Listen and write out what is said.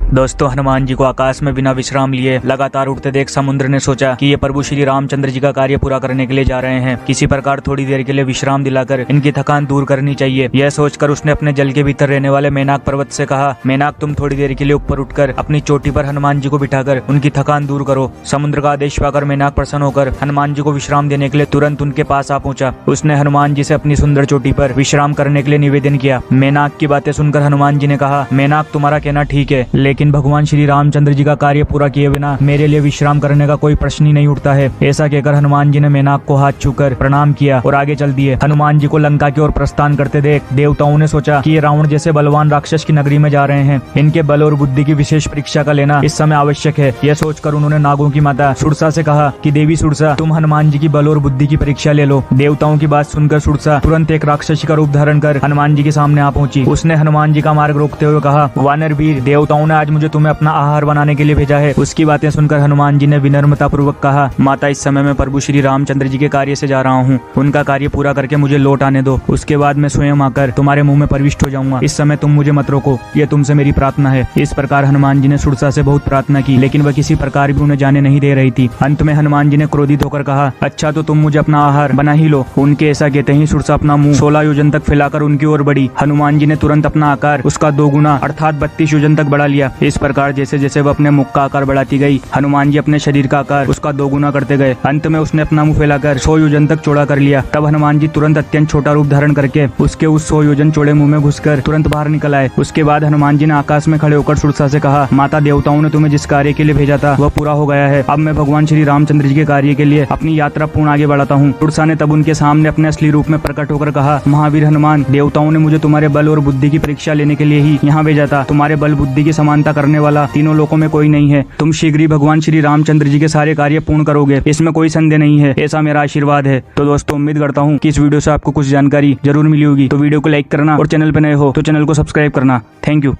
दोस्तों, हनुमान जी को आकाश में बिना विश्राम लिए लगातार उड़ते देख समुद्र ने सोचा कि ये प्रभु श्री रामचंद्र जी का कार्य पूरा करने के लिए जा रहे हैं। किसी प्रकार थोड़ी देर के लिए विश्राम दिलाकर इनकी थकान दूर करनी चाहिए। यह सोचकर उसने अपने जल के भीतर रहने वाले मेनाक पर्वत से कहा, मेनाक तुम थोड़ी देर के लिए ऊपर उठकर अपनी चोटी पर हनुमान जी को बिठाकर उनकी थकान दूर करो। समुद्र का आदेश पाकर मेनाक प्रसन्न होकर हनुमान जी को विश्राम देने के लिए तुरंत उनके पास आ पहुंचा। उसने हनुमान जी से अपनी सुंदर चोटी पर विश्राम करने के लिए निवेदन किया। मेनाक की बातें सुनकर हनुमान जी ने कहा, मेनाक तुम्हारा कहना ठीक है, लेकिन भगवान श्री रामचंद्र जी का कार्य पूरा किए बिना मेरे लिए विश्राम करने का कोई प्रश्न ही नहीं उठता है। ऐसा कहकर हनुमान जी ने मेनाक को हाथ छूकर प्रणाम किया और आगे चल दिए। हनुमान जी को लंका की ओर प्रस्थान करते देख देवताओं ने सोचा कि ये रावण जैसे बलवान राक्षस की नगरी में जा रहे हैं, इनके बल और बुद्धि की विशेष परीक्षा का लेना इस समय आवश्यक है। यह सोचकर उन्होंने नागों की माता सुरसा से कहा कि देवी सुरसा, तुम हनुमान जी की बल और बुद्धि की परीक्षा ले लो। देवताओं की बात सुनकर सुरसा तुरंत एक राक्षसी का रूप धारण कर हनुमान जी के सामने आ पहुंची। उसने हनुमान जी का मार्ग रोकते हुए कहा, वानर वीर, देवताओं ने आज मुझे तुम्हें अपना आहार बनाने के लिए भेजा है। उसकी बातें सुनकर हनुमान जी ने विनम्रता पूर्वक कहा, माता, इस समय मैं प्रभु श्री रामचंद्र जी के कार्य से जा रहा हूँ, उनका कार्य पूरा करके मुझे लौट आने दो। उसके बाद मैं स्वयं आकर तुम्हारे मुंह में प्रविष्ट हो जाऊंगा। इस समय तुम मुझे मत रोको, ये तुमसे मेरी प्रार्थना है। इस प्रकार हनुमान जी ने सुरसा से बहुत प्रार्थना की, लेकिन वह किसी प्रकार भी उन्हें जाने नहीं दे रही थी। अंत में हनुमान जी ने क्रोधित होकर कहा, अच्छा तो तुम मुझे अपना आहार बना ही लो। उनके ऐसा कहते ही सुरसा अपना मुंह 16 योजन तक फैलाकर उनकी ओर बढ़ी। हनुमान जी ने तुरंत अपना आकार उसका 2 गुना अर्थात 32 योजन तक बढ़ा लिया। इस प्रकार जैसे जैसे वह अपने मुख का आकार बढ़ाती गई, हनुमान जी अपने शरीर का आकार उसका 2 गुना करते गए। अंत में उसने अपना मुंह फैलाकर 100 योजन तक चौड़ा कर लिया। तब हनुमान जी तुरंत अत्यंत छोटा रूप धारण करके उसके उस 100 योजन चौड़े मुंह में घुसकर तुरंत बाहर निकल आए। उसके बाद हनुमान जी ने आकाश में खड़े होकर सुरसा से कहा, माता, देवताओं ने तुम्हें जिस कार्य के लिए भेजा था वह पूरा हो गया है। अब मैं भगवान श्री रामचंद्र जी के कार्य के लिए अपनी यात्रा पूर्ण आगे बढ़ाता हूँ। सुरसा ने तब उनके सामने अपने असली रूप में प्रकट होकर कहा, महावीर हनुमान, देवताओं ने मुझे तुम्हारे बल और बुद्धि की परीक्षा लेने के लिए ही यहाँ भेजा था। तुम्हारे बल बुद्धि की समानता करने वाला तीनों लोकों में कोई नहीं है। तुम शीघ्र ही भगवान श्री रामचंद्र जी के सारे कार्य पूर्ण करोगे, इसमें कोई संदेह नहीं है। ऐसा मेरा आशीर्वाद है। तो दोस्तों, उम्मीद करता हूँ कि इस वीडियो से आपको कुछ जानकारी जरूर मिली होगी। तो वीडियो को लाइक करना और चैनल पर नए हो तो चैनल को सब्सक्राइब करना। Thank you.